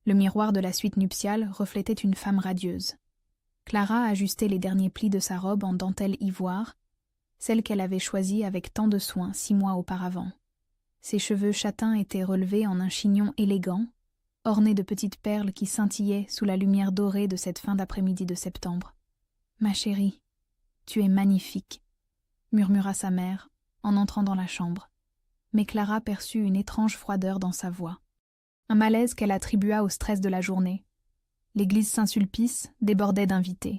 Le miroir de la suite nuptiale reflétait une femme radieuse. Clara ajustait les derniers plis de sa robe en dentelle ivoire, celle qu'elle avait choisie avec tant de soin 6 mois auparavant. Ses cheveux châtains étaient relevés en un chignon élégant, orné de petites perles qui scintillaient sous la lumière dorée de cette fin d'après-midi de septembre. « Ma chérie, tu es magnifique », murmura sa mère en entrant dans la chambre. Mais Clara perçut une étrange froideur dans sa voix. Un malaise qu'elle attribua au stress de la journée. L'église Saint-Sulpice débordait d'invités.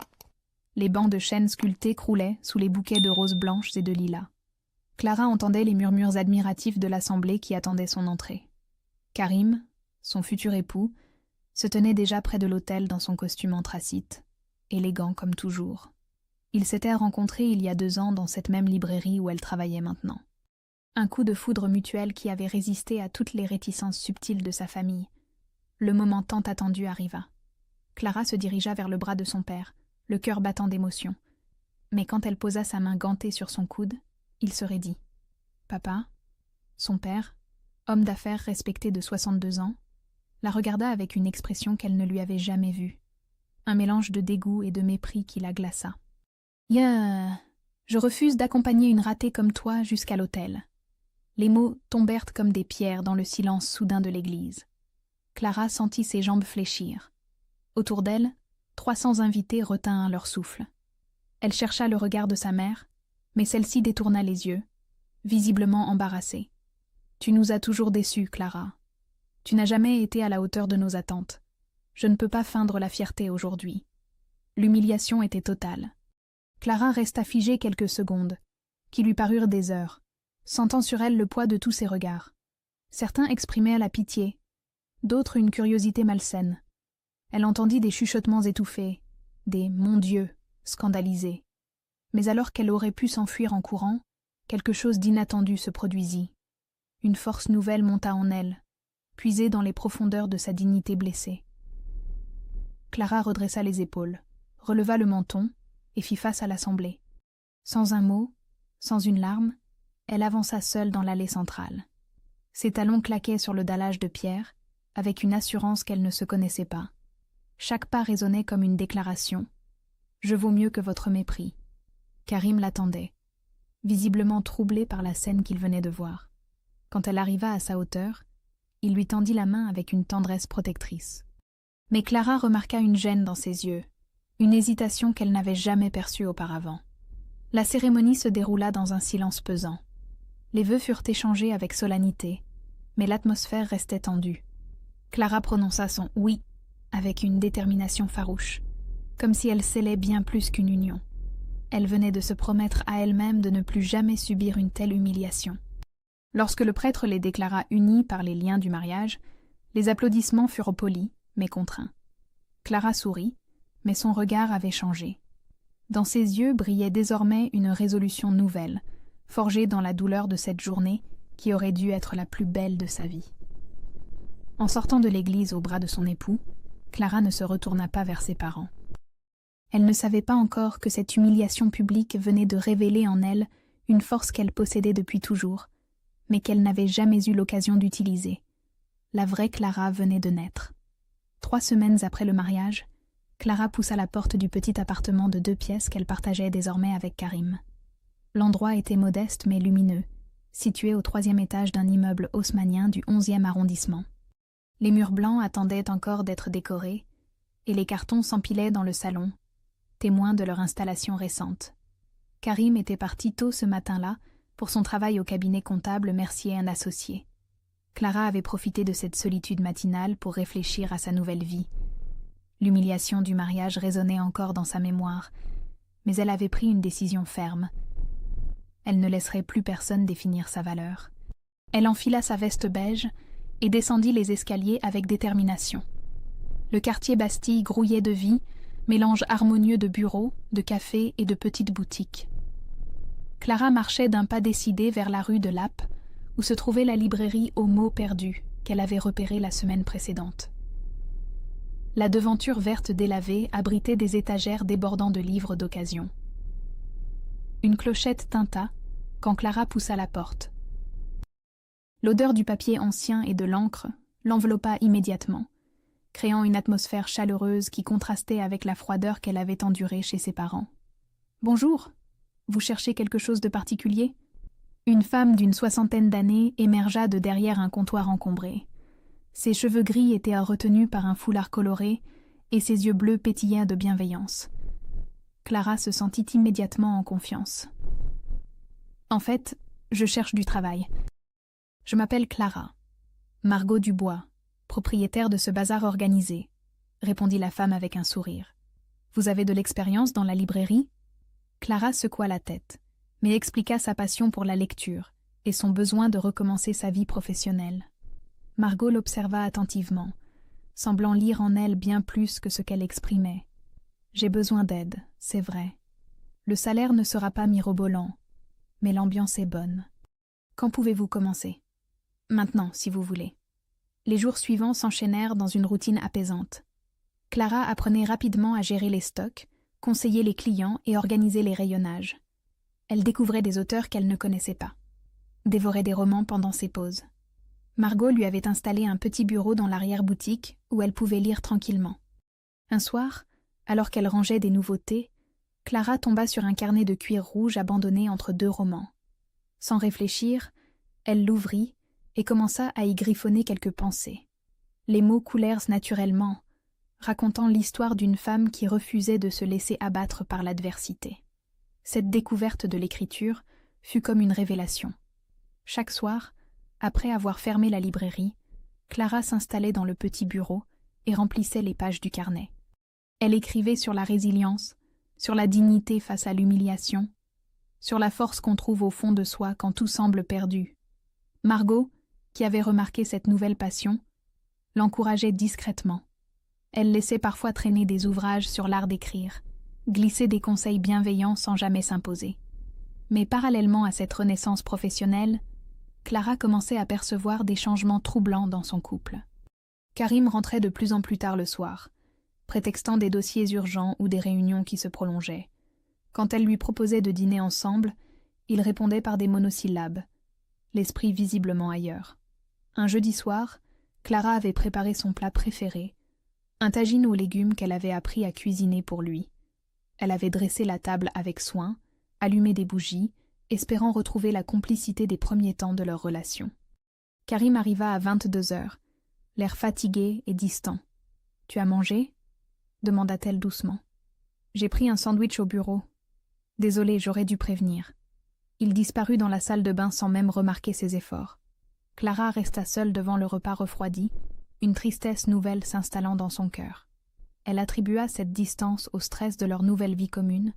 Les bancs de chêne sculptés croulaient sous les bouquets de roses blanches et de lilas. Clara entendait les murmures admiratifs de l'assemblée qui attendait son entrée. Karim, son futur époux, se tenait déjà près de l'autel dans son costume anthracite, élégant comme toujours. Ils s'étaient rencontrés il y a 2 ans dans cette même librairie où elle travaillait maintenant. Un coup de foudre mutuel qui avait résisté à toutes les réticences subtiles de sa famille. Le moment tant attendu arriva. Clara se dirigea vers le bras de son père, le cœur battant d'émotion. Mais quand elle posa sa main gantée sur son coude, il se raidit. Papa, son père, homme d'affaires respecté de 62 ans, la regarda avec une expression qu'elle ne lui avait jamais vue. Un mélange de dégoût et de mépris qui la glaça. « Je refuse d'accompagner une ratée comme toi jusqu'à l'autel. » Les mots tombèrent comme des pierres dans le silence soudain de l'église. Clara sentit ses jambes fléchir. Autour d'elle, 300 invités retinrent leur souffle. Elle chercha le regard de sa mère, mais celle-ci détourna les yeux, visiblement embarrassée. « Tu nous as toujours déçus, Clara. Tu n'as jamais été à la hauteur de nos attentes. Je ne peux pas feindre la fierté aujourd'hui. » L'humiliation était totale. Clara resta figée quelques secondes, qui lui parurent des heures, sentant sur elle le poids de tous ses regards. Certains exprimaient la pitié, d'autres une curiosité malsaine. Elle entendit des chuchotements étouffés, des « mon Dieu » scandalisés. Mais alors qu'elle aurait pu s'enfuir en courant, quelque chose d'inattendu se produisit. Une force nouvelle monta en elle, puisée dans les profondeurs de sa dignité blessée. Clara redressa les épaules, releva le menton et fit face à l'assemblée. Sans un mot, sans une larme, elle avança seule dans l'allée centrale. Ses talons claquaient sur le dallage de pierre, avec une assurance qu'elle ne se connaissait pas. Chaque pas résonnait comme une déclaration. « Je vaux mieux que votre mépris. » Karim l'attendait, visiblement troublé par la scène qu'il venait de voir. Quand elle arriva à sa hauteur, il lui tendit la main avec une tendresse protectrice. Mais Clara remarqua une gêne dans ses yeux, une hésitation qu'elle n'avait jamais perçue auparavant. La cérémonie se déroula dans un silence pesant. Les vœux furent échangés avec solennité, mais l'atmosphère restait tendue. Clara prononça son « oui » avec une détermination farouche, comme si elle scellait bien plus qu'une union. Elle venait de se promettre à elle-même de ne plus jamais subir une telle humiliation. Lorsque le prêtre les déclara unis par les liens du mariage, les applaudissements furent polis, mais contraints. Clara sourit, mais son regard avait changé. Dans ses yeux brillait désormais une résolution nouvelle, forgée dans la douleur de cette journée qui aurait dû être la plus belle de sa vie. En sortant de l'église au bras de son époux, Clara ne se retourna pas vers ses parents. Elle ne savait pas encore que cette humiliation publique venait de révéler en elle une force qu'elle possédait depuis toujours, mais qu'elle n'avait jamais eu l'occasion d'utiliser. La vraie Clara venait de naître. 3 semaines après le mariage, Clara poussa la porte du petit appartement de 2 pièces qu'elle partageait désormais avec Karim. L'endroit était modeste mais lumineux, situé au 3e étage d'un immeuble haussmannien du 11e arrondissement. Les murs blancs attendaient encore d'être décorés, et les cartons s'empilaient dans le salon, témoins de leur installation récente. Karim était parti tôt ce matin-là pour son travail au cabinet comptable Mercier & Associés. Clara avait profité de cette solitude matinale pour réfléchir à sa nouvelle vie. L'humiliation du mariage résonnait encore dans sa mémoire, mais elle avait pris une décision ferme. Elle ne laisserait plus personne définir sa valeur. Elle enfila sa veste beige et descendit les escaliers avec détermination. Le quartier Bastille grouillait de vie, mélange harmonieux de bureaux, de cafés et de petites boutiques. Clara marchait d'un pas décidé vers la rue de Lappe, où se trouvait la librairie aux mots perdus qu'elle avait repérée la semaine précédente. La devanture verte délavée abritait des étagères débordant de livres d'occasion. Une clochette tinta quand Clara poussa la porte. L'odeur du papier ancien et de l'encre l'enveloppa immédiatement, créant une atmosphère chaleureuse qui contrastait avec la froideur qu'elle avait endurée chez ses parents. « Bonjour, vous cherchez quelque chose de particulier ?» Une femme d'une 60aine d'années émergea de derrière un comptoir encombré. Ses cheveux gris étaient retenus par un foulard coloré et ses yeux bleus pétillaient de bienveillance. Clara se sentit immédiatement en confiance. « En fait, je cherche du travail. Je m'appelle Clara, Margot Dubois, propriétaire de ce bazar organisé, » répondit la femme avec un sourire. « Vous avez de l'expérience dans la librairie ?» Clara secoua la tête, mais expliqua sa passion pour la lecture et son besoin de recommencer sa vie professionnelle. Margot l'observa attentivement, semblant lire en elle bien plus que ce qu'elle exprimait. « J'ai besoin d'aide, c'est vrai. Le salaire ne sera pas mirobolant, mais l'ambiance est bonne. Quand pouvez-vous commencer ? » « Maintenant, si vous voulez. » Les jours suivants s'enchaînèrent dans une routine apaisante. Clara apprenait rapidement à gérer les stocks, conseiller les clients et organiser les rayonnages. Elle découvrait des auteurs qu'elle ne connaissait pas, dévorait des romans pendant ses pauses. Margot lui avait installé un petit bureau dans l'arrière-boutique où elle pouvait lire tranquillement. Un soir, alors qu'elle rangeait des nouveautés, Clara tomba sur un carnet de cuir rouge abandonné entre deux romans. Sans réfléchir, elle l'ouvrit et commença à y griffonner quelques pensées. Les mots coulèrent naturellement, racontant l'histoire d'une femme qui refusait de se laisser abattre par l'adversité. Cette découverte de l'écriture fut comme une révélation. Chaque soir, après avoir fermé la librairie, Clara s'installait dans le petit bureau et remplissait les pages du carnet. Elle écrivait sur la résilience, sur la dignité face à l'humiliation, sur la force qu'on trouve au fond de soi quand tout semble perdu. Margot, qui avait remarqué cette nouvelle passion, l'encourageait discrètement. Elle laissait parfois traîner des ouvrages sur l'art d'écrire, glisser des conseils bienveillants sans jamais s'imposer. Mais parallèlement à cette renaissance professionnelle, Clara commençait à percevoir des changements troublants dans son couple. Karim rentrait de plus en plus tard le soir, prétextant des dossiers urgents ou des réunions qui se prolongeaient. Quand elle lui proposait de dîner ensemble, il répondait par des monosyllabes, l'esprit visiblement ailleurs. Un jeudi soir, Clara avait préparé son plat préféré, un tagine aux légumes qu'elle avait appris à cuisiner pour lui. Elle avait dressé la table avec soin, allumé des bougies, espérant retrouver la complicité des premiers temps de leur relation. Karim arriva à 22h, l'air fatigué et distant. « Tu as mangé ?» demanda-t-elle doucement. « J'ai pris un sandwich au bureau. Désolée, j'aurais dû prévenir. » Il disparut dans la salle de bain sans même remarquer ses efforts. Clara resta seule devant le repas refroidi, une tristesse nouvelle s'installant dans son cœur. Elle attribua cette distance au stress de leur nouvelle vie commune,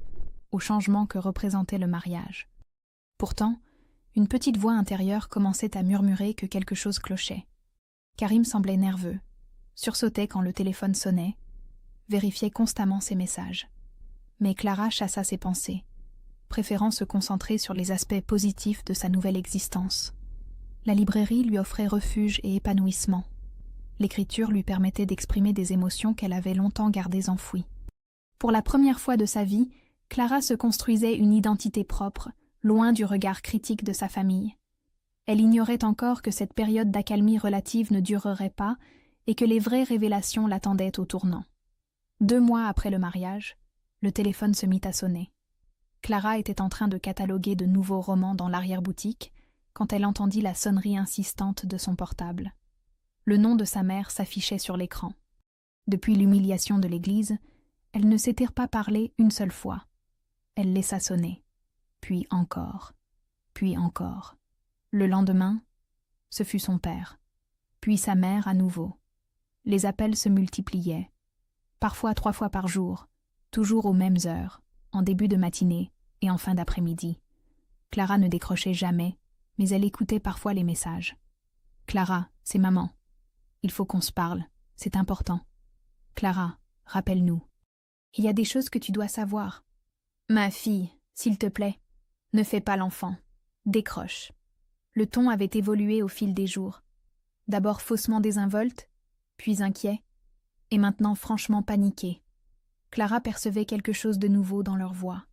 au changement que représentait le mariage. Pourtant, une petite voix intérieure commençait à murmurer que quelque chose clochait. Karim semblait nerveux, sursautait quand le téléphone sonnait, vérifiait constamment ses messages. Mais Clara chassa ses pensées, préférant se concentrer sur les aspects positifs de sa nouvelle existence. La librairie lui offrait refuge et épanouissement. L'écriture lui permettait d'exprimer des émotions qu'elle avait longtemps gardées enfouies. Pour la première fois de sa vie, Clara se construisait une identité propre, loin du regard critique de sa famille. Elle ignorait encore que cette période d'accalmie relative ne durerait pas et que les vraies révélations l'attendaient au tournant. 2 mois après le mariage, le téléphone se mit à sonner. Clara était en train de cataloguer de nouveaux romans dans l'arrière-boutique quand elle entendit la sonnerie insistante de son portable. Le nom de sa mère s'affichait sur l'écran. Depuis l'humiliation de l'église, elle ne s'était pas parlé une seule fois. Elle laissa sonner, puis encore. Le lendemain, ce fut son père, puis sa mère à nouveau. Les appels se multipliaient, parfois 3 fois par jour, toujours aux mêmes heures, en début de matinée et en fin d'après-midi. Clara ne décrochait jamais, mais elle écoutait parfois les messages. « Clara, c'est maman. Il faut qu'on se parle, c'est important. Clara, rappelle-nous. Il y a des choses que tu dois savoir. Ma fille, s'il te plaît, ne fais pas l'enfant. Décroche. » Le ton avait évolué au fil des jours. D'abord faussement désinvolte, puis inquiet, et maintenant franchement paniqué. Clara percevait quelque chose de nouveau dans leur voix,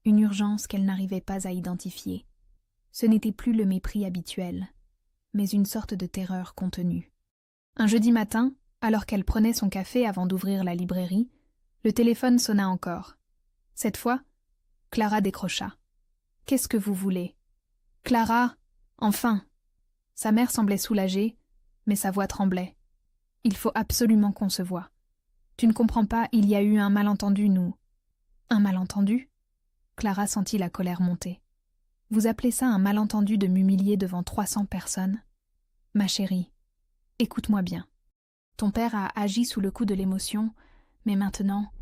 une urgence qu'elle n'arrivait pas à identifier. Ce n'était plus le mépris habituel, mais une sorte de terreur contenue. Un jeudi matin, Alors qu'elle prenait son café avant d'ouvrir la librairie, le téléphone sonna encore. Cette fois, Clara décrocha. « Qu'est-ce que vous voulez ?»« Clara, enfin !» Sa mère semblait soulagée, mais sa voix tremblait. « Il faut absolument qu'on se voie. Tu ne comprends pas, il y a eu un malentendu, nous. » « Un malentendu ?» Clara sentit la colère monter. « Vous appelez ça un malentendu de m'humilier devant 300 personnes ? Ma chérie, écoute-moi bien. Ton père a agi sous le coup de l'émotion, mais maintenant... »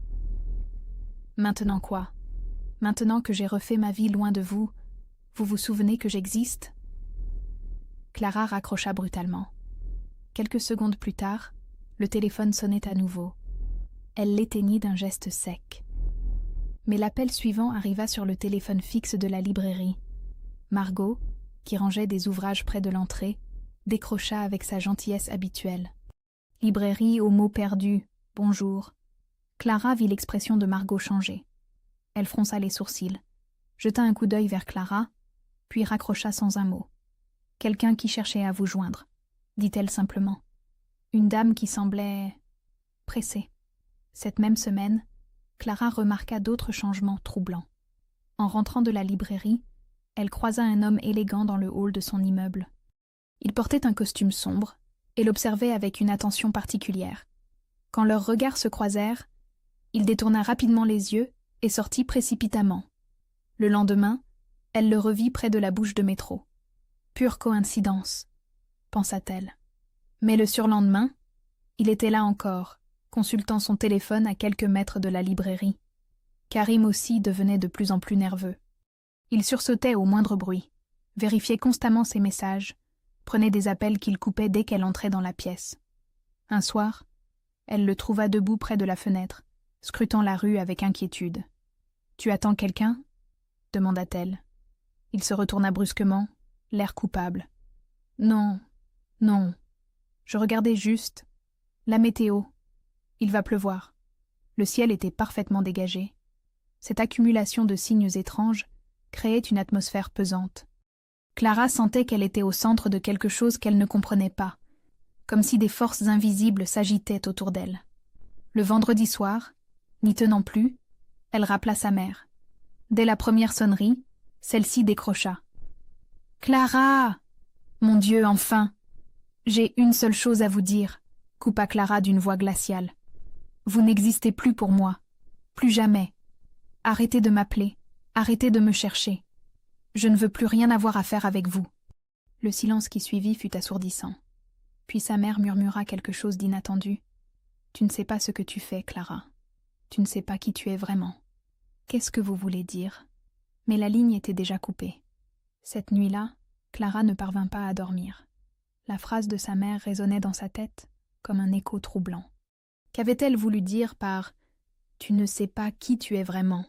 « Maintenant quoi ? Maintenant que j'ai refait ma vie loin de vous, vous vous souvenez que j'existe ?» Clara raccrocha brutalement. Quelques secondes plus tard, le téléphone sonnait à nouveau. Elle l'éteignit d'un geste sec. Mais l'appel suivant arriva sur le téléphone fixe de la librairie. Margot, qui rangeait des ouvrages près de l'entrée, décrocha avec sa gentillesse habituelle. « Librairie aux mots perdus, bonjour. » Clara vit l'expression de Margot changer. Elle fronça les sourcils, jeta un coup d'œil vers Clara, puis raccrocha sans un mot. « Quelqu'un qui cherchait à vous joindre, » dit-elle simplement. Une dame qui semblait pressée. Cette même semaine, Clara remarqua d'autres changements troublants. En rentrant de la librairie, elle croisa un homme élégant dans le hall de son immeuble. Il portait un costume sombre et l'observait avec une attention particulière. Quand leurs regards se croisèrent, il détourna rapidement les yeux et sortit précipitamment. Le lendemain, elle le revit près de la bouche de métro. Pure coïncidence, pensa-t-elle. Mais le surlendemain, il était là encore, consultant son téléphone à quelques mètres de la librairie. Karim aussi devenait de plus en plus nerveux. Il sursautait au moindre bruit, vérifiait constamment ses messages, prenait des appels qu'il coupait dès qu'elle entrait dans la pièce. Un soir, elle le trouva debout près de la fenêtre, scrutant la rue avec inquiétude. « Tu attends quelqu'un ?» demanda-t-elle. Il se retourna brusquement, l'air coupable. « Non, non. Je regardais juste. La météo. Il va pleuvoir. » Le ciel était parfaitement dégagé. Cette accumulation de signes étranges créait une atmosphère pesante. Clara sentait qu'elle était au centre de quelque chose qu'elle ne comprenait pas, comme si des forces invisibles s'agitaient autour d'elle. Le vendredi soir, n'y tenant plus, elle rappela sa mère. Dès la première sonnerie, celle-ci décrocha. « Clara ! Mon Dieu, enfin ! J'ai une seule chose à vous dire, » coupa Clara d'une voix glaciale. « Vous n'existez plus pour moi. Plus jamais. Arrêtez de m'appeler. Arrêtez de me chercher. Je ne veux plus rien avoir à faire avec vous. » Le silence qui suivit fut assourdissant. Puis sa mère murmura quelque chose d'inattendu. « Tu ne sais pas ce que tu fais, Clara. Tu ne sais pas qui tu es vraiment. » Qu'est-ce que vous voulez dire ? Mais la ligne était déjà coupée. Cette nuit-là, Clara ne parvint pas à dormir. La phrase de sa mère résonnait dans sa tête comme un écho troublant. Qu'avait-elle voulu dire par « Tu ne sais pas qui tu es vraiment » ?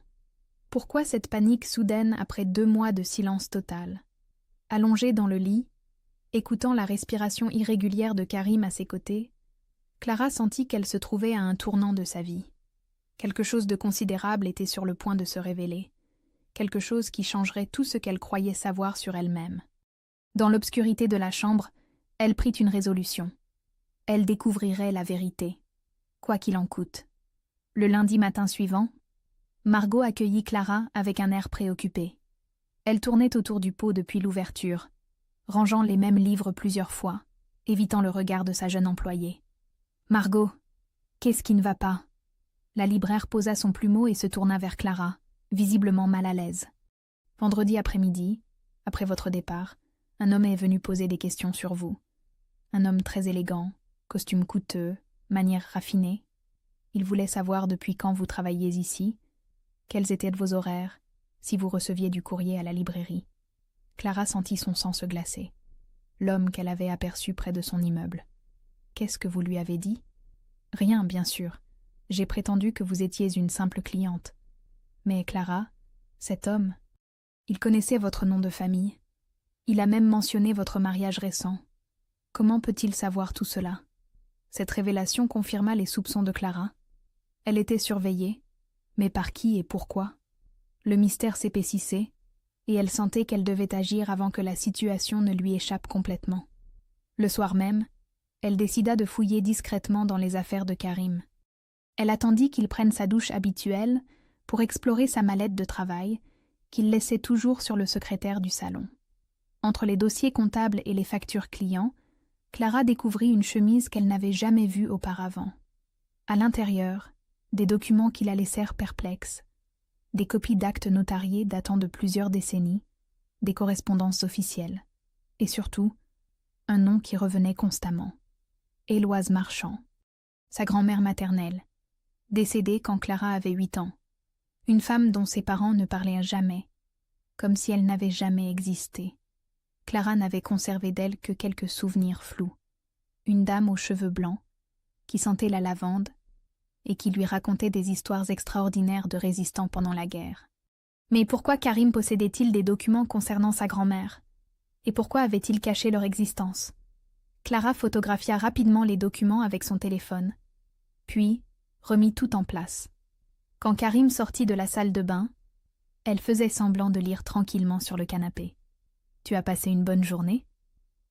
Pourquoi cette panique soudaine après 2 mois de silence total ? Allongée dans le lit, écoutant la respiration irrégulière de Karim à ses côtés, Clara sentit qu'elle se trouvait à un tournant de sa vie. Quelque chose de considérable était sur le point de se révéler, quelque chose qui changerait tout ce qu'elle croyait savoir sur elle-même. Dans l'obscurité de la chambre, elle prit une résolution. Elle découvrirait la vérité, quoi qu'il en coûte. Le lundi matin suivant, Margot accueillit Clara avec un air préoccupé. Elle tournait autour du pot depuis l'ouverture, rangeant les mêmes livres plusieurs fois, évitant le regard de sa jeune employée. « Margot, qu'est-ce qui ne va pas ?» La libraire posa son plumeau et se tourna vers Clara, visiblement mal à l'aise. « Vendredi après-midi, après votre départ, un homme est venu poser des questions sur vous. Un homme très élégant, costume coûteux, manières raffinées. Il voulait savoir depuis quand vous travailliez ici, quels étaient vos horaires, si vous receviez du courrier à la librairie. » Clara sentit son sang se glacer. L'homme qu'elle avait aperçu près de son immeuble. « Qu'est-ce que vous lui avez dit ?»« Rien, bien sûr. J'ai prétendu que vous étiez une simple cliente. Mais Clara, cet homme, il connaissait votre nom de famille. Il a même mentionné votre mariage récent. Comment peut-il savoir tout cela ? » Cette révélation confirma les soupçons de Clara. Elle était surveillée, mais par qui et pourquoi ? Le mystère s'épaississait, et elle sentait qu'elle devait agir avant que la situation ne lui échappe complètement. Le soir même, elle décida de fouiller discrètement dans les affaires de Karim. Elle attendit qu'il prenne sa douche habituelle pour explorer sa mallette de travail, qu'il laissait toujours sur le secrétaire du salon. Entre les dossiers comptables et les factures clients, Clara découvrit une chemise qu'elle n'avait jamais vue auparavant. À l'intérieur, des documents qui la laissèrent perplexe, des copies d'actes notariés datant de plusieurs décennies, des correspondances officielles, et surtout, un nom qui revenait constamment. Éloise Marchand, sa grand-mère maternelle, décédée quand Clara avait 8 ans. Une femme dont ses parents ne parlaient jamais, comme si elle n'avait jamais existé. Clara n'avait conservé d'elle que quelques souvenirs flous. Une dame aux cheveux blancs, qui sentait la lavande et qui lui racontait des histoires extraordinaires de résistants pendant la guerre. Mais pourquoi Karim possédait-il des documents concernant sa grand-mère? Et pourquoi avait-il caché leur existence? Clara photographia rapidement les documents avec son téléphone, puis remit tout en place. Quand Karim sortit de la salle de bain, elle faisait semblant de lire tranquillement sur le canapé. « Tu as passé une bonne journée ?»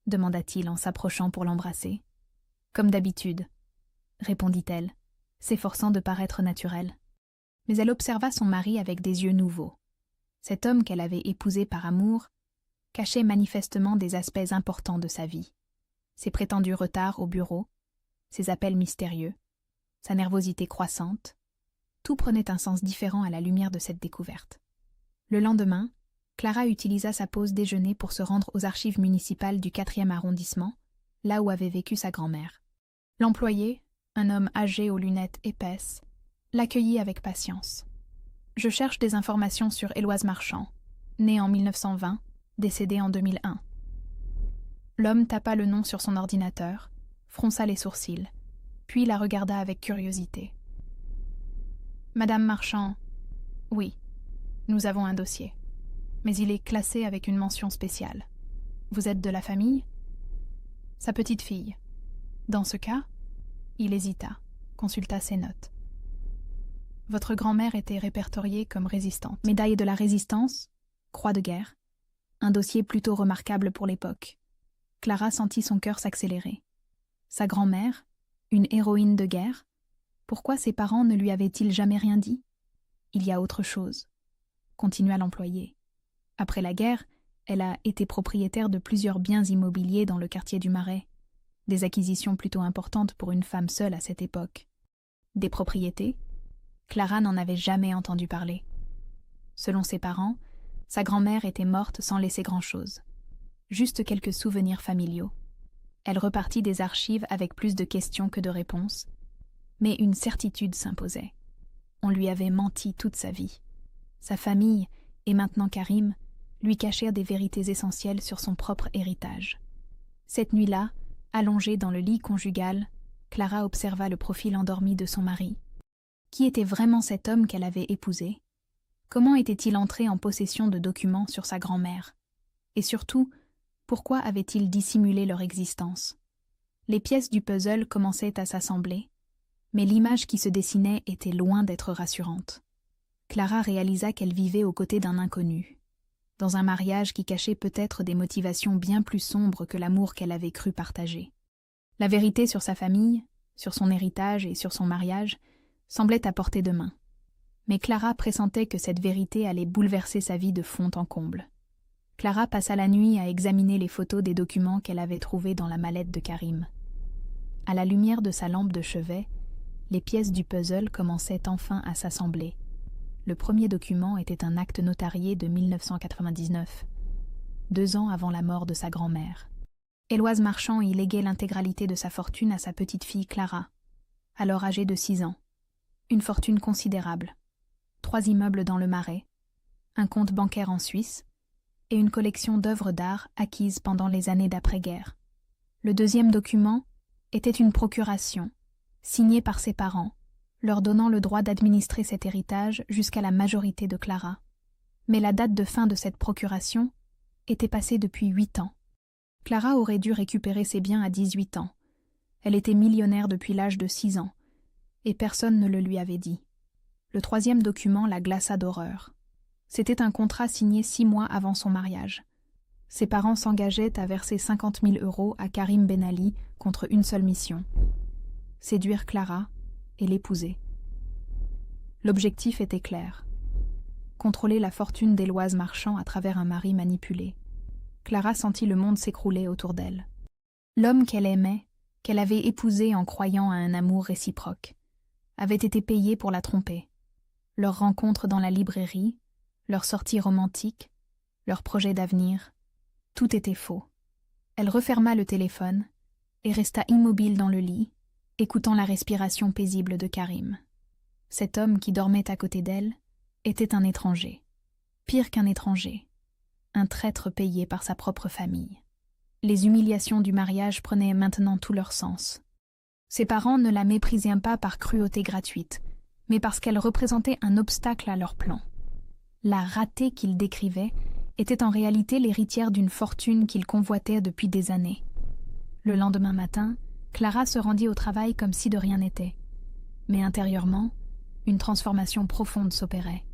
demanda-t-il en s'approchant pour l'embrasser. « Comme d'habitude, » répondit-elle, s'efforçant de paraître naturelle. Mais elle observa son mari avec des yeux nouveaux. Cet homme qu'elle avait épousé par amour cachait manifestement des aspects importants de sa vie. Ses prétendus retards au bureau, ses appels mystérieux, sa nervosité croissante, tout prenait un sens différent à la lumière de cette découverte. Le lendemain, Clara utilisa sa pause déjeuner pour se rendre aux archives municipales du 4e arrondissement, là où avait vécu sa grand-mère. L'employé, un homme âgé aux lunettes épaisses, l'accueillit avec patience. « Je cherche des informations sur Éloise Marchand, née en 1920, décédée en 2001. » L'homme tapa le nom sur son ordinateur, fronça les sourcils, puis la regarda avec curiosité. « Madame Marchand, oui, nous avons un dossier, mais il est classé avec une mention spéciale. Vous êtes de la famille ? » Sa petite fille. Dans ce cas, il hésita, consulta ses notes. Votre grand-mère était répertoriée comme résistante. Médaille de la Résistance, croix de guerre, un dossier plutôt remarquable pour l'époque. Clara sentit son cœur s'accélérer. Sa grand-mère, une héroïne de guerre, pourquoi ses parents ne lui avaient-ils jamais rien dit? Il y a autre chose, continua l'employé. Après la guerre, elle a été propriétaire de plusieurs biens immobiliers dans le quartier du Marais. Des acquisitions plutôt importantes pour une femme seule à cette époque. Des propriétés? Clara n'en avait jamais entendu parler. Selon ses parents, sa grand-mère était morte sans laisser grand-chose. Juste quelques souvenirs familiaux. Elle repartit des archives avec plus de questions que de réponses, mais une certitude s'imposait. On lui avait menti toute sa vie. Sa famille, et maintenant Karim, lui cachèrent des vérités essentielles sur son propre héritage. Cette nuit-là, allongée dans le lit conjugal, Clara observa le profil endormi de son mari. Qui était vraiment cet homme qu'elle avait épousé? Comment était-il entré en possession de documents sur sa grand-mère? Et surtout, pourquoi avait-il dissimulé leur existence? Les pièces du puzzle commençaient à s'assembler, mais l'image qui se dessinait était loin d'être rassurante. Clara réalisa qu'elle vivait aux côtés d'un inconnu, dans un mariage qui cachait peut-être des motivations bien plus sombres que l'amour qu'elle avait cru partager. La vérité sur sa famille, sur son héritage et sur son mariage semblait à portée de main. Mais Clara pressentait que cette vérité allait bouleverser sa vie de fond en comble. Clara passa la nuit à examiner les photos des documents qu'elle avait trouvés dans la mallette de Karim. À la lumière de sa lampe de chevet, les pièces du puzzle commençaient enfin à s'assembler. Le premier document était un acte notarié de 1999, 2 ans avant la mort de sa grand-mère. Éloise Marchand y léguait l'intégralité de sa fortune à sa petite-fille Clara, alors âgée de 6 ans. Une fortune considérable. 3 immeubles dans le Marais, un compte bancaire en Suisse et une collection d'œuvres d'art acquises pendant les années d'après-guerre. Le deuxième document était une procuration, signée par ses parents, leur donnant le droit d'administrer cet héritage jusqu'à la majorité de Clara. Mais la date de fin de cette procuration était passée depuis 8 ans. Clara aurait dû récupérer ses biens à 18 ans. Elle était millionnaire depuis l'âge de 6 ans, et personne ne le lui avait dit. Le troisième document la glaça d'horreur. C'était un contrat signé 6 mois avant son mariage. Ses parents s'engageaient à verser 50 000 € à Karim Ben Ali contre une seule mission: séduire Clara et l'épouser. L'objectif était clair: contrôler la fortune d'Éloise Marchand à travers un mari manipulé. Clara sentit le monde s'écrouler autour d'elle. L'homme qu'elle aimait, qu'elle avait épousé en croyant à un amour réciproque, avait été payé pour la tromper. Leur rencontre dans la librairie, leur sortie romantique, leur projet d'avenir, tout était faux. Elle referma le téléphone et resta immobile dans le lit, écoutant la respiration paisible de Karim. Cet homme qui dormait à côté d'elle était un étranger. Pire qu'un étranger, un traître payé par sa propre famille. Les humiliations du mariage prenaient maintenant tout leur sens. Ses parents ne la méprisaient pas par cruauté gratuite, mais parce qu'elle représentait un obstacle à leur plan. La ratée qu'ils décrivaient était en réalité l'héritière d'une fortune qu'ils convoitaient depuis des années. Le lendemain matin, Clara se rendit au travail comme si de rien n'était. Mais intérieurement, une transformation profonde s'opérait.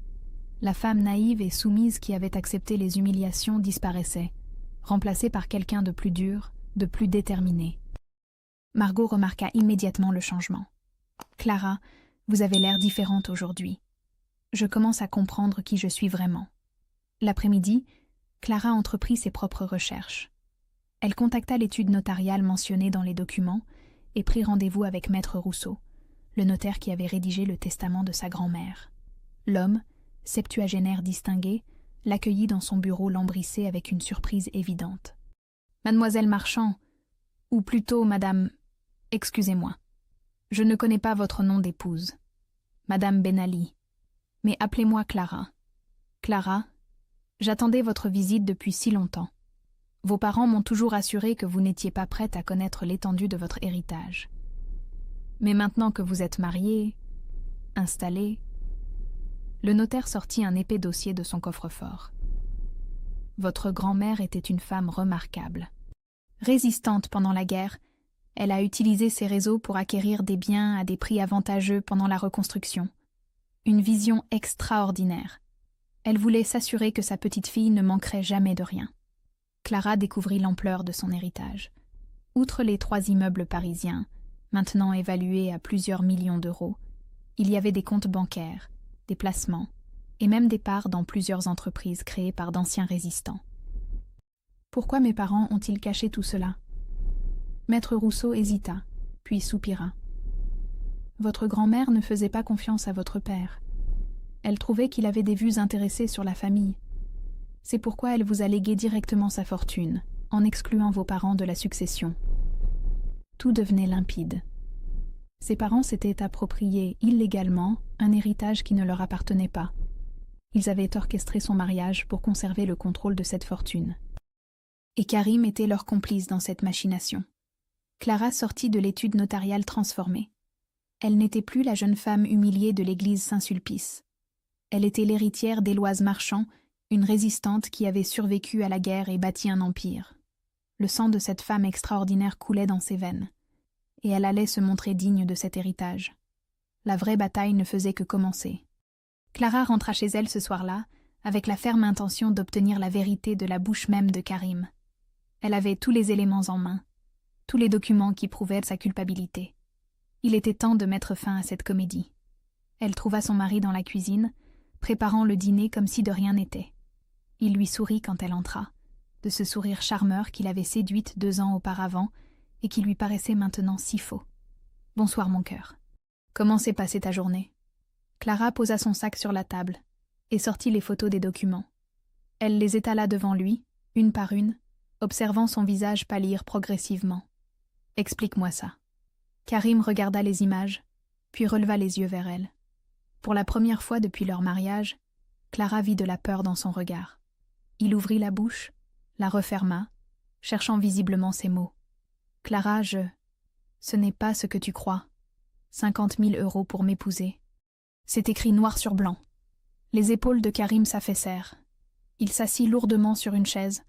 La femme naïve et soumise qui avait accepté les humiliations disparaissait, remplacée par quelqu'un de plus dur, de plus déterminé. Margot remarqua immédiatement le changement. « Clara, vous avez l'air différente aujourd'hui. Je commence à comprendre qui je suis vraiment. » L'après-midi, Clara entreprit ses propres recherches. Elle contacta l'étude notariale mentionnée dans les documents et prit rendez-vous avec Maître Rousseau, le notaire qui avait rédigé le testament de sa grand-mère. L'homme, septuagénaire distingué, l'accueillit dans son bureau lambrissé avec une surprise évidente. « Mademoiselle Marchand, ou plutôt Madame... Excusez-moi, je ne connais pas votre nom d'épouse. Madame Ben Ali. Mais appelez-moi Clara. Clara, j'attendais votre visite depuis si longtemps. Vos parents m'ont toujours assuré que vous n'étiez pas prête à connaître l'étendue de votre héritage. Mais maintenant que vous êtes mariée, installée... » Le notaire sortit un épais dossier de son coffre-fort. Votre grand-mère était une femme remarquable. Résistante pendant la guerre, elle a utilisé ses réseaux pour acquérir des biens à des prix avantageux pendant la reconstruction. Une vision extraordinaire. Elle voulait s'assurer que sa petite-fille ne manquerait jamais de rien. Clara découvrit l'ampleur de son héritage. Outre les 3 immeubles parisiens, maintenant évalués à plusieurs millions d'euros, il y avait des comptes bancaires, des placements, et même des parts dans plusieurs entreprises créées par d'anciens résistants. Pourquoi mes parents ont-ils caché tout cela? Maître Rousseau hésita, puis soupira. Votre grand-mère ne faisait pas confiance à votre père. Elle trouvait qu'il avait des vues intéressées sur la famille. C'est pourquoi elle vous a légué directement sa fortune, en excluant vos parents de la succession. Tout devenait limpide. Ses parents s'étaient appropriés illégalement un héritage qui ne leur appartenait pas. Ils avaient orchestré son mariage pour conserver le contrôle de cette fortune. Et Karim était leur complice dans cette machination. Clara sortit de l'étude notariale transformée. Elle n'était plus la jeune femme humiliée de l'église Saint-Sulpice. Elle était l'héritière d'Éloise Marchand, une résistante qui avait survécu à la guerre et bâti un empire. Le sang de cette femme extraordinaire coulait dans ses veines, et elle allait se montrer digne de cet héritage. La vraie bataille ne faisait que commencer. Clara rentra chez elle ce soir-là, avec la ferme intention d'obtenir la vérité de la bouche même de Karim. Elle avait tous les éléments en main, tous les documents qui prouvaient sa culpabilité. Il était temps de mettre fin à cette comédie. Elle trouva son mari dans la cuisine, préparant le dîner comme si de rien n'était. Il lui sourit quand elle entra, de ce sourire charmeur qu'il avait séduite 2 ans auparavant et qui lui paraissait maintenant si faux. « Bonsoir mon cœur. Comment s'est passée ta journée ?» Clara posa son sac sur la table et sortit les photos des documents. Elle les étala devant lui, une par une, observant son visage pâlir progressivement. « Explique-moi ça. » Karim regarda les images, puis releva les yeux vers elle. Pour la première fois depuis leur mariage, Clara vit de la peur dans son regard. Il ouvrit la bouche, la referma, cherchant visiblement ses mots. « Clara, ce n'est pas ce que tu crois. 50 000 € pour m'épouser. » C'est écrit noir sur blanc. Les épaules de Karim s'affaissèrent. Il s'assit lourdement sur une chaise,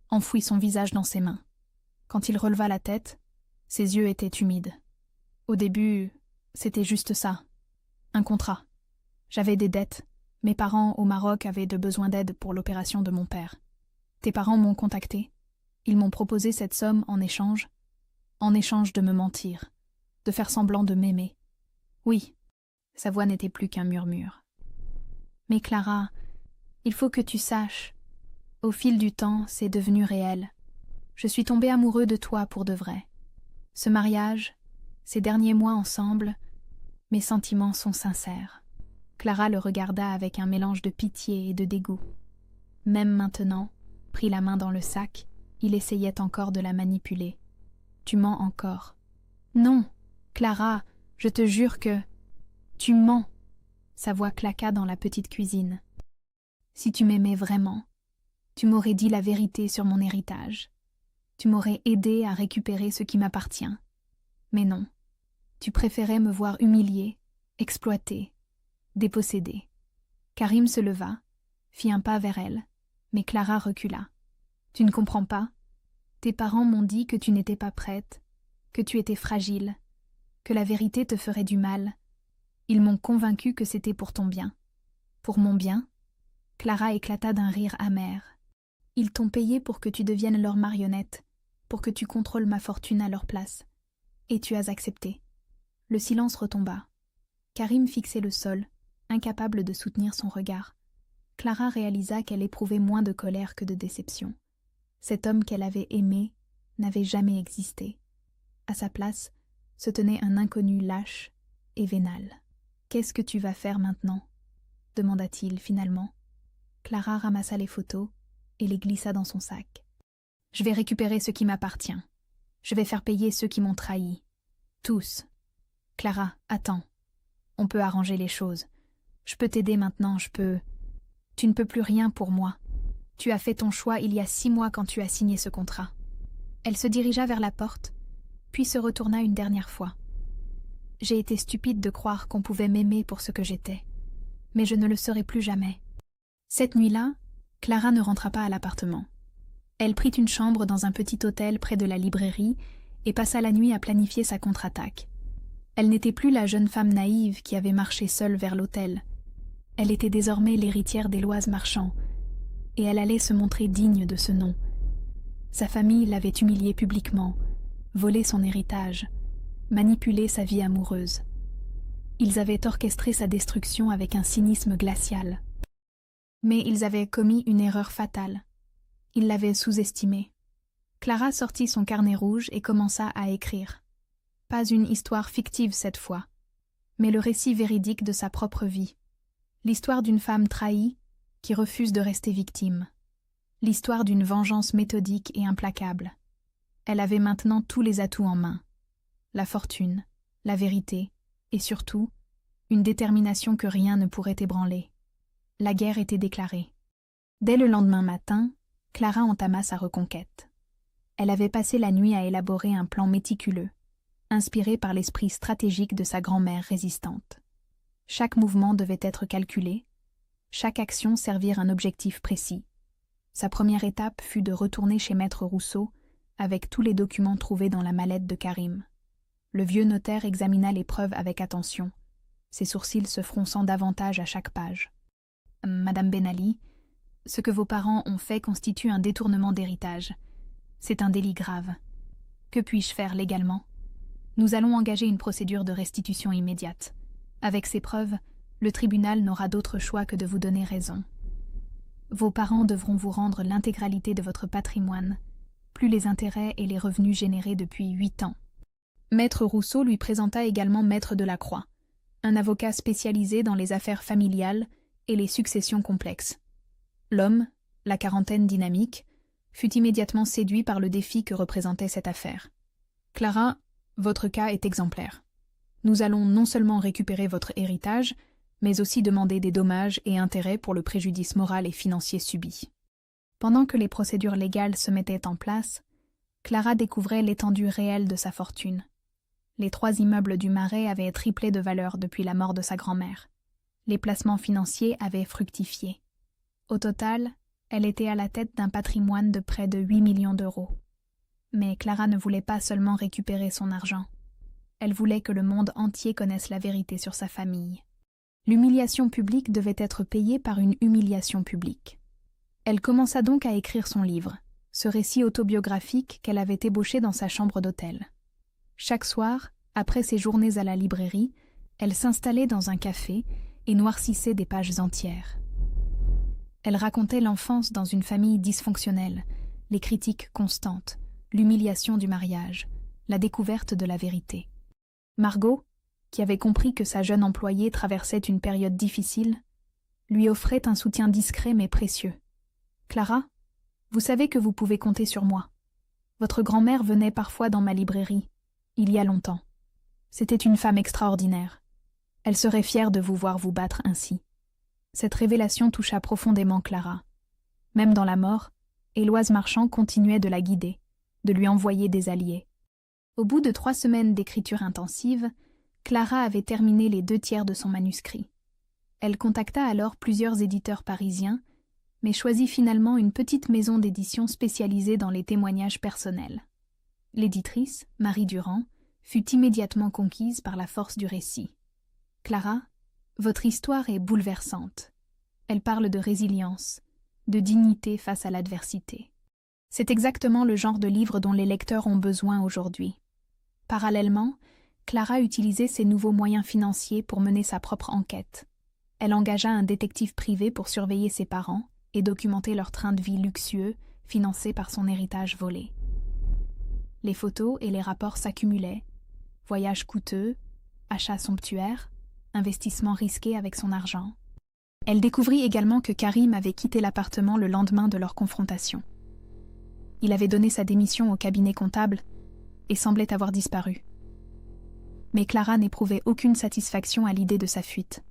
enfouit son visage dans ses mains. Quand il releva la tête, ses yeux étaient humides. Au début, c'était juste ça. Un contrat. J'avais des dettes. Mes parents au Maroc avaient de besoin d'aide pour l'opération de mon père. Tes parents m'ont contacté. Ils m'ont proposé cette somme en échange de me mentir, de faire semblant de m'aimer. Oui, sa voix n'était plus qu'un murmure. Mais Clara, il faut que tu saches, au fil du temps, c'est devenu réel. Je suis tombé amoureux de toi pour de vrai. Ce mariage, ces derniers mois ensemble, mes sentiments sont sincères. Clara le regarda avec un mélange de pitié et de dégoût. Même maintenant, pris la main dans le sac, il essayait encore de la manipuler. Tu mens encore. Non, Clara, je te jure que... Tu mens. Sa voix claqua dans la petite cuisine. Si tu m'aimais vraiment, tu m'aurais dit la vérité sur mon héritage. Tu m'aurais aidé à récupérer ce qui m'appartient. Mais non, tu préférais me voir humiliée, exploitée, dépossédée. Karim se leva, fit un pas vers elle, mais Clara recula. Tu ne comprends pas? Tes parents m'ont dit que tu n'étais pas prête, que tu étais fragile, que la vérité te ferait du mal. Ils m'ont convaincue que c'était pour ton bien. Pour mon bien? Clara éclata d'un rire amer. Ils t'ont payé pour que tu deviennes leur marionnette, pour que tu contrôles ma fortune à leur place. Et tu as accepté. Le silence retomba. Karim fixait le sol, incapable de soutenir son regard. Clara réalisa qu'elle éprouvait moins de colère que de déception. Cet homme qu'elle avait aimé n'avait jamais existé. À sa place, se tenait un inconnu lâche et vénal. « Qu'est-ce que tu vas faire maintenant » demanda-t-il finalement. Clara ramassa les photos et les glissa dans son sac. « Je vais récupérer ce qui m'appartient. Je vais faire payer ceux qui m'ont trahi. Tous. Clara, attends. On peut arranger les choses. Je peux t'aider maintenant, je peux... Tu ne peux plus rien pour moi. Tu as fait ton choix il y a 6 mois quand tu as signé ce contrat. » Elle se dirigea vers la porte, puis se retourna une dernière fois. « J'ai été stupide de croire qu'on pouvait m'aimer pour ce que j'étais. Mais je ne le serai plus jamais. » Cette nuit-là, Clara ne rentra pas à l'appartement. Elle prit une chambre dans un petit hôtel près de la librairie et passa la nuit à planifier sa contre-attaque. Elle n'était plus la jeune femme naïve qui avait marché seule vers l'hôtel. Elle était désormais l'héritière d'Éloise Marchand, et elle allait se montrer digne de ce nom. Sa famille l'avait humiliée publiquement, volé son héritage, manipulé sa vie amoureuse. Ils avaient orchestré sa destruction avec un cynisme glacial. Mais ils avaient commis une erreur fatale. Ils l'avaient sous-estimée. Clara sortit son carnet rouge et commença à écrire. Pas une histoire fictive cette fois, mais le récit véridique de sa propre vie. L'histoire d'une femme trahie qui refuse de rester victime. L'histoire d'une vengeance méthodique et implacable. Elle avait maintenant tous les atouts en main. La fortune, la vérité, et surtout, une détermination que rien ne pourrait ébranler. La guerre était déclarée. Dès le lendemain matin, Clara entama sa reconquête. Elle avait passé la nuit à élaborer un plan méticuleux, inspiré par l'esprit stratégique de sa grand-mère résistante. Chaque mouvement devait être calculé, chaque action servir un objectif précis. Sa première étape fut de retourner chez Maître Rousseau avec tous les documents trouvés dans la mallette de Karim. Le vieux notaire examina les preuves avec attention, ses sourcils se fronçant davantage à chaque page. « Madame Ben Ali, ce que vos parents ont fait constitue un détournement d'héritage. C'est un délit grave. Que puis-je faire légalement ? Nous allons engager une procédure de restitution immédiate. Avec ces preuves, le tribunal n'aura d'autre choix que de vous donner raison. Vos parents devront vous rendre l'intégralité de votre patrimoine, plus les intérêts et les revenus générés depuis 8 ans. » Maître Rousseau lui présenta également Maître Delacroix, un avocat spécialisé dans les affaires familiales et les successions complexes. L'homme, la quarantaine dynamique, fut immédiatement séduit par le défi que représentait cette affaire. « Clara, votre cas est exemplaire. Nous allons non seulement récupérer votre héritage, mais aussi demander des dommages et intérêts pour le préjudice moral et financier subi. » Pendant que les procédures légales se mettaient en place, Clara découvrait l'étendue réelle de sa fortune. Les 3 immeubles du Marais avaient triplé de valeur depuis la mort de sa grand-mère. Les placements financiers avaient fructifié. Au total, elle était à la tête d'un patrimoine de près de 8 millions d'euros. Mais Clara ne voulait pas seulement récupérer son argent. Elle voulait que le monde entier connaisse la vérité sur sa famille. L'humiliation publique devait être payée par une humiliation publique. Elle commença donc à écrire son livre, ce récit autobiographique qu'elle avait ébauché dans sa chambre d'hôtel. Chaque soir, après ses journées à la librairie, elle s'installait dans un café et noircissait des pages entières. Elle racontait l'enfance dans une famille dysfonctionnelle, les critiques constantes, l'humiliation du mariage, la découverte de la vérité. Margot, qui avait compris que sa jeune employée traversait une période difficile, lui offrait un soutien discret mais précieux. « Clara, vous savez que vous pouvez compter sur moi. Votre grand-mère venait parfois dans ma librairie, il y a longtemps. C'était une femme extraordinaire. Elle serait fière de vous voir vous battre ainsi. » Cette révélation toucha profondément Clara. Même dans la mort, Éloise Marchand continuait de la guider, de lui envoyer des alliés. Au bout de 3 semaines d'écriture intensive, Clara avait terminé les 2/3 de son manuscrit. Elle contacta alors plusieurs éditeurs parisiens, mais choisit finalement une petite maison d'édition spécialisée dans les témoignages personnels. L'éditrice, Marie Durand, fut immédiatement conquise par la force du récit. « Clara, votre histoire est bouleversante. Elle parle de résilience, de dignité face à l'adversité. C'est exactement le genre de livre dont les lecteurs ont besoin aujourd'hui. » Parallèlement, Clara utilisait ses nouveaux moyens financiers pour mener sa propre enquête. Elle engagea un détective privé pour surveiller ses parents et documenter leur train de vie luxueux, financé par son héritage volé. Les photos et les rapports s'accumulaient. Voyages coûteux, achats somptuaires, investissements risqués avec son argent. Elle découvrit également que Karim avait quitté l'appartement le lendemain de leur confrontation. Il avait donné sa démission au cabinet comptable et semblait avoir disparu. Mais Clara n'éprouvait aucune satisfaction à l'idée de sa fuite.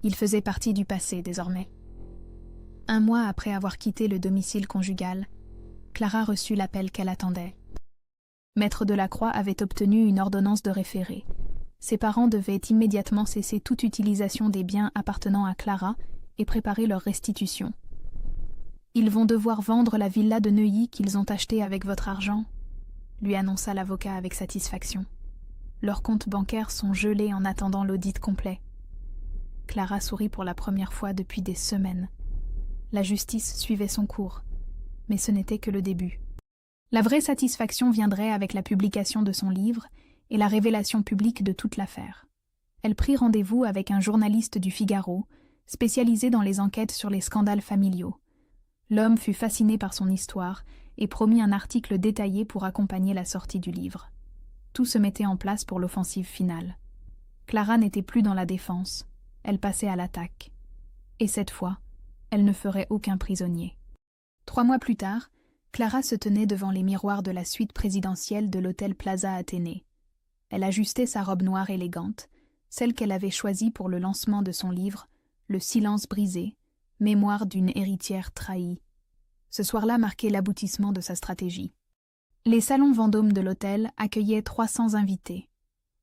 Il faisait partie du passé désormais. 1 mois après avoir quitté le domicile conjugal, Clara reçut l'appel qu'elle attendait. Maître Delacroix avait obtenu une ordonnance de référé. Ses parents devaient immédiatement cesser toute utilisation des biens appartenant à Clara et préparer leur restitution. « Ils vont devoir vendre la villa de Neuilly qu'ils ont achetée avec votre argent », lui annonça l'avocat avec satisfaction. « Leurs comptes bancaires sont gelés en attendant l'audit complet. » Clara sourit pour la première fois depuis des semaines. La justice suivait son cours, mais ce n'était que le début. La vraie satisfaction viendrait avec la publication de son livre et la révélation publique de toute l'affaire. Elle prit rendez-vous avec un journaliste du Figaro, spécialisé dans les enquêtes sur les scandales familiaux. L'homme fut fasciné par son histoire et promit un article détaillé pour accompagner la sortie du livre. Tout se mettait en place pour l'offensive finale. Clara n'était plus dans la défense, elle passait à l'attaque. Et cette fois, elle ne ferait aucun prisonnier. 3 mois plus tard, Clara se tenait devant les miroirs de la suite présidentielle de l'hôtel Plaza Athénée. Elle ajustait sa robe noire élégante, celle qu'elle avait choisie pour le lancement de son livre « Le silence brisé, mémoire d'une héritière trahie ». Ce soir-là marquait l'aboutissement de sa stratégie. Les salons Vendôme de l'hôtel accueillaient 300 invités.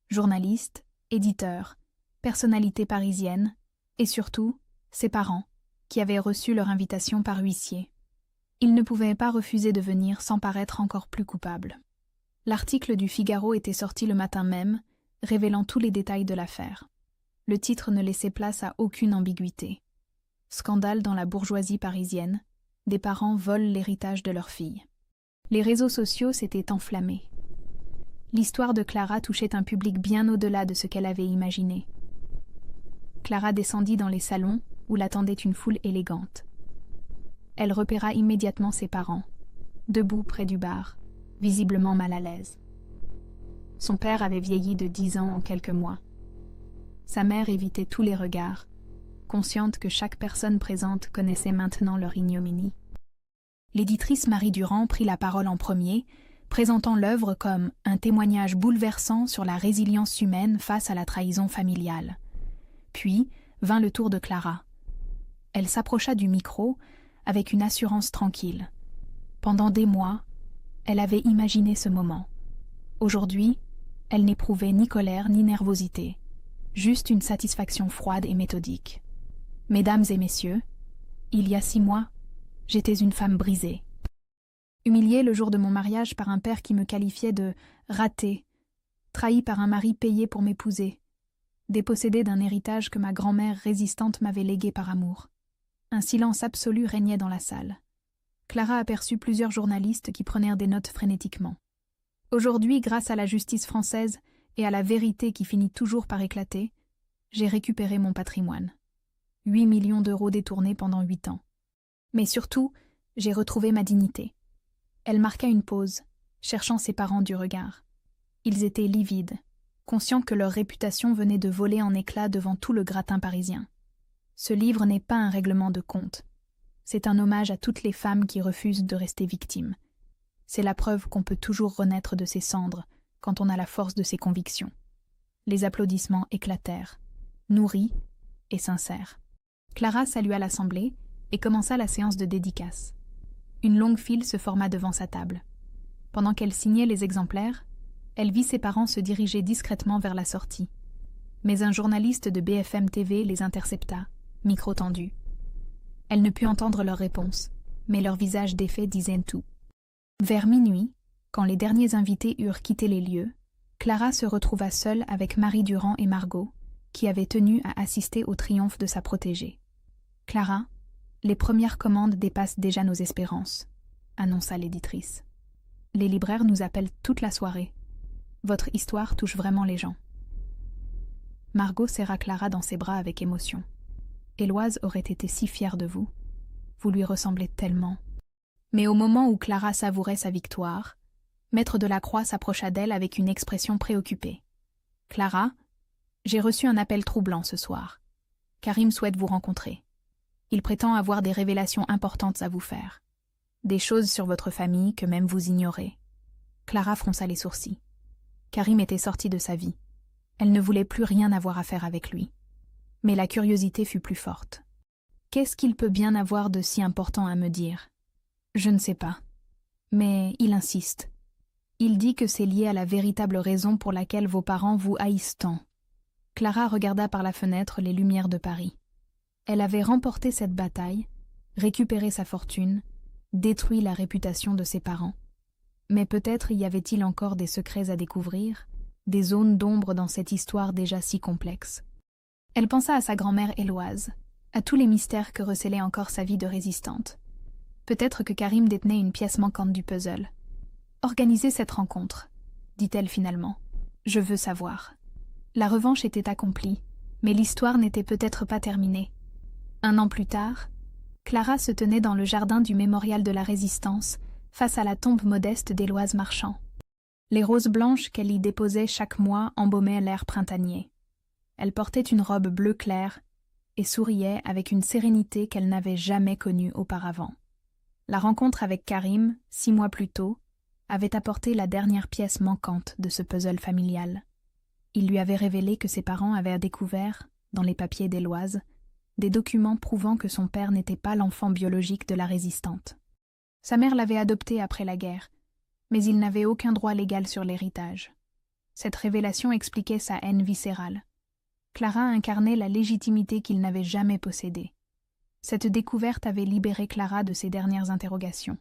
Journalistes, éditeurs, personnalités parisiennes et surtout ses parents, qui avaient reçu leur invitation par huissier. Ils ne pouvaient pas refuser de venir sans paraître encore plus coupables. L'article du Figaro était sorti le matin même, révélant tous les détails de l'affaire. Le titre ne laissait place à aucune ambiguïté. Scandale dans la bourgeoisie parisienne, des parents volent l'héritage de leur fille. Les réseaux sociaux s'étaient enflammés. L'histoire de Clara touchait un public bien au-delà de ce qu'elle avait imaginé. Clara descendit dans les salons où l'attendait une foule élégante. Elle repéra immédiatement ses parents, debout près du bar, visiblement mal à l'aise. Son père avait vieilli de 10 ans en quelques mois. Sa mère évitait tous les regards, consciente que chaque personne présente connaissait maintenant leur ignominie. L'éditrice Marie Durand prit la parole en premier, présentant l'œuvre comme un témoignage bouleversant sur la résilience humaine face à la trahison familiale. Puis vint le tour de Clara. Elle s'approcha du micro avec une assurance tranquille. Pendant des mois, elle avait imaginé ce moment. Aujourd'hui, elle n'éprouvait ni colère ni nervosité, juste une satisfaction froide et méthodique. Mesdames et messieurs, il y a 6 mois, j'étais une femme brisée. Humiliée le jour de mon mariage par un père qui me qualifiait de ratée, trahie par un mari payé pour m'épouser, dépossédée d'un héritage que ma grand-mère résistante m'avait légué par amour. Un silence absolu régnait dans la salle. Clara aperçut plusieurs journalistes qui prenaient des notes frénétiquement. Aujourd'hui, grâce à la justice française et à la vérité qui finit toujours par éclater, j'ai récupéré mon patrimoine. 8 millions d'euros détournés pendant 8 ans. Mais surtout, j'ai retrouvé ma dignité. Elle marqua une pause, cherchant ses parents du regard. Ils étaient livides, conscients que leur réputation venait de voler en éclats devant tout le gratin parisien. Ce livre n'est pas un règlement de compte. C'est un hommage à toutes les femmes qui refusent de rester victimes. C'est la preuve qu'on peut toujours renaître de ses cendres quand on a la force de ses convictions. Les applaudissements éclatèrent, nourris et sincères. Clara salua l'assemblée et commença la séance de dédicace. Une longue file se forma devant sa table. Pendant qu'elle signait les exemplaires, elle vit ses parents se diriger discrètement vers la sortie. Mais un journaliste de BFM TV les intercepta, micro tendu. Elle ne put entendre leurs réponses, mais leurs visages défaits disaient tout. Vers minuit, quand les derniers invités eurent quitté les lieux, Clara se retrouva seule avec Marie Durand et Margot, qui avaient tenu à assister au triomphe de sa protégée. « Clara, les premières commandes dépassent déjà nos espérances », annonça l'éditrice. « Les libraires nous appellent toute la soirée. Votre histoire touche vraiment les gens. » Margot serra Clara dans ses bras avec émotion. « Éloise aurait été si fière de vous. Vous lui ressemblez tellement. » Mais au moment où Clara savourait sa victoire, Maître Delacroix s'approcha d'elle avec une expression préoccupée. « Clara, j'ai reçu un appel troublant ce soir. Karim souhaite vous rencontrer. Il prétend avoir des révélations importantes à vous faire. Des choses sur votre famille que même vous ignorez. » Clara fronça les sourcils. Karim était sorti de sa vie. Elle ne voulait plus rien avoir à faire avec lui. Mais la curiosité fut plus forte. « Qu'est-ce qu'il peut bien avoir de si important à me dire ? Je ne sais pas. Mais il insiste. Il dit que c'est lié à la véritable raison pour laquelle vos parents vous haïssent tant. » Clara regarda par la fenêtre les lumières de Paris. Elle avait remporté cette bataille, récupéré sa fortune, détruit la réputation de ses parents. Mais peut-être y avait-il encore des secrets à découvrir, des zones d'ombre dans cette histoire déjà si complexe. Elle pensa à sa grand-mère Éloise, à tous les mystères que recelait encore sa vie de résistante. Peut-être que Karim détenait une pièce manquante du puzzle. « Organisez cette rencontre, » dit-elle finalement. « Je veux savoir. » La revanche était accomplie, mais l'histoire n'était peut-être pas terminée. 1 an plus tard, Clara se tenait dans le jardin du mémorial de la Résistance, face à la tombe modeste d'Éloise Marchand. Les roses blanches qu'elle y déposait chaque mois embaumaient l'air printanier. Elle portait une robe bleu clair et souriait avec une sérénité qu'elle n'avait jamais connue auparavant. La rencontre avec Karim, 6 mois plus tôt, avait apporté la dernière pièce manquante de ce puzzle familial. Il lui avait révélé que ses parents avaient découvert, dans les papiers d'Éloise, des documents prouvant que son père n'était pas l'enfant biologique de la résistante. Sa mère l'avait adopté après la guerre, mais il n'avait aucun droit légal sur l'héritage. Cette révélation expliquait sa haine viscérale. Clara incarnait la légitimité qu'il n'avait jamais possédée. Cette découverte avait libéré Clara de ses dernières interrogations.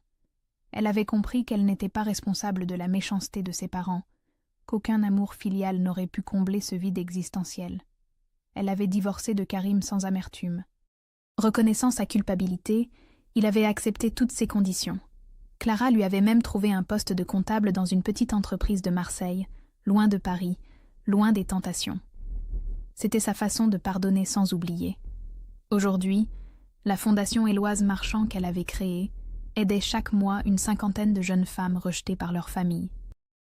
Elle avait compris qu'elle n'était pas responsable de la méchanceté de ses parents, qu'aucun amour filial n'aurait pu combler ce vide existentiel. Elle avait divorcé de Karim sans amertume. Reconnaissant sa culpabilité, il avait accepté toutes ses conditions. Clara lui avait même trouvé un poste de comptable dans une petite entreprise de Marseille, loin de Paris, loin des tentations. C'était sa façon de pardonner sans oublier. Aujourd'hui, la fondation Éloise Marchand qu'elle avait créée aidait chaque mois une 50aine de jeunes femmes rejetées par leur famille.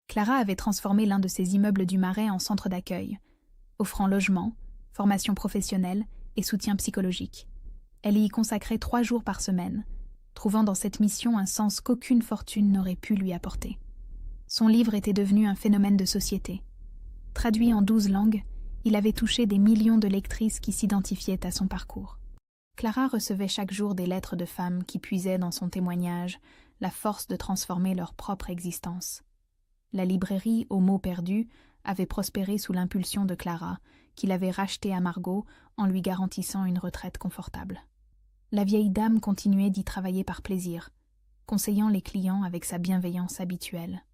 Clara avait transformé l'un de ses immeubles du Marais en centre d'accueil, offrant logement, formation professionnelle et soutien psychologique. Elle y consacrait 3 jours par semaine, trouvant dans cette mission un sens qu'aucune fortune n'aurait pu lui apporter. Son livre était devenu un phénomène de société. Traduit en 12 langues, il avait touché des millions de lectrices qui s'identifiaient à son parcours. Clara recevait chaque jour des lettres de femmes qui puisaient dans son témoignage la force de transformer leur propre existence. La librairie aux mots perdus avait prospéré sous l'impulsion de Clara, qui l'avait rachetée à Margot en lui garantissant une retraite confortable. La vieille dame continuait d'y travailler par plaisir, conseillant les clients avec sa bienveillance habituelle.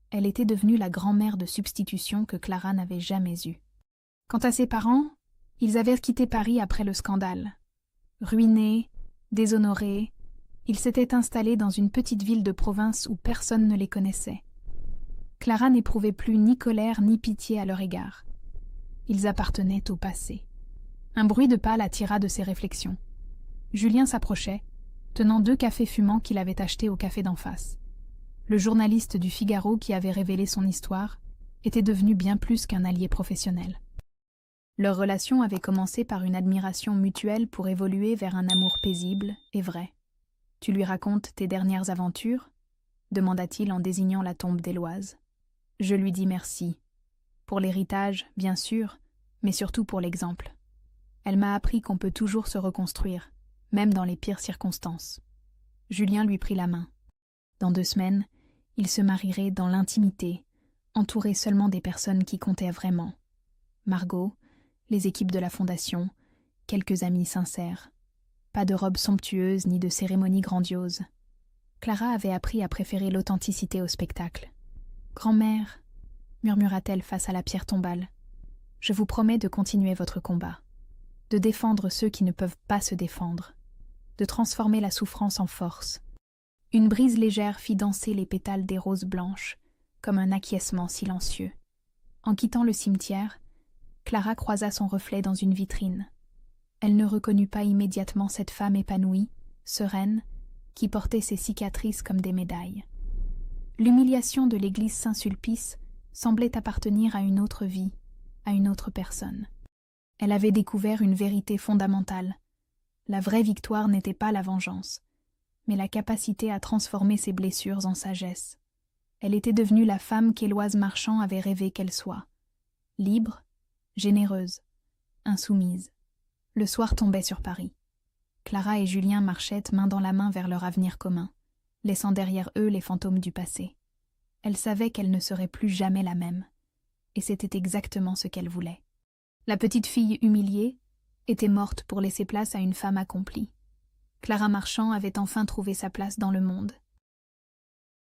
Elle était devenue la grand-mère de substitution que Clara n'avait jamais eue. Quant à ses parents, ils avaient quitté Paris après le scandale. Ruinés, Déshonorés, ils s'étaient installés dans une petite ville de province où personne ne les connaissait. Clara n'éprouvait plus ni colère ni pitié à leur égard. Ils appartenaient au passé. Un bruit de pas l'attira de ses réflexions. Julien s'approchait, tenant 2 cafés fumants qu'il avait achetés au café d'en face. Le journaliste du Figaro qui avait révélé son histoire était devenu bien plus qu'un allié professionnel. Leur relation avait commencé par une admiration mutuelle pour évoluer vers un amour paisible et vrai. « Tu lui racontes tes dernières aventures ?» demanda-t-il en désignant la tombe d'Éloise. Je lui dis merci. Pour l'héritage, bien sûr, mais surtout pour l'exemple. Elle m'a appris qu'on peut toujours se reconstruire, même dans les pires circonstances. Julien lui prit la main. Dans 2 semaines, ils se marieraient dans l'intimité, entourés seulement des personnes qui comptaient vraiment. Margot, les équipes de la fondation, quelques amis sincères. Pas de robe somptueuse ni de cérémonie grandiose. Clara avait appris à préférer l'authenticité au spectacle. « Grand-mère, » murmura-t-elle face à la pierre tombale, « je vous promets de continuer votre combat, de défendre ceux qui ne peuvent pas se défendre, de transformer la souffrance en force. » Une brise légère fit danser les pétales des roses blanches, comme un acquiescement silencieux. En quittant le cimetière, Clara croisa son reflet dans une vitrine. Elle ne reconnut pas immédiatement cette femme épanouie, sereine, qui portait ses cicatrices comme des médailles. L'humiliation de l'église Saint-Sulpice semblait appartenir à une autre vie, à une autre personne. Elle avait découvert une vérité fondamentale. La vraie victoire n'était pas la vengeance, mais la capacité à transformer ses blessures en sagesse. Elle était devenue la femme qu'Éloise Marchand avait rêvé qu'elle soit. Libre, généreuse, insoumise. Le soir tombait sur Paris. Clara et Julien marchaient main dans la main vers leur avenir commun, laissant derrière eux les fantômes du passé. Elle savait qu'elle ne serait plus jamais la même, et c'était exactement ce qu'elle voulait. La petite fille humiliée était morte pour laisser place à une femme accomplie. Clara Marchand avait enfin trouvé sa place dans le monde,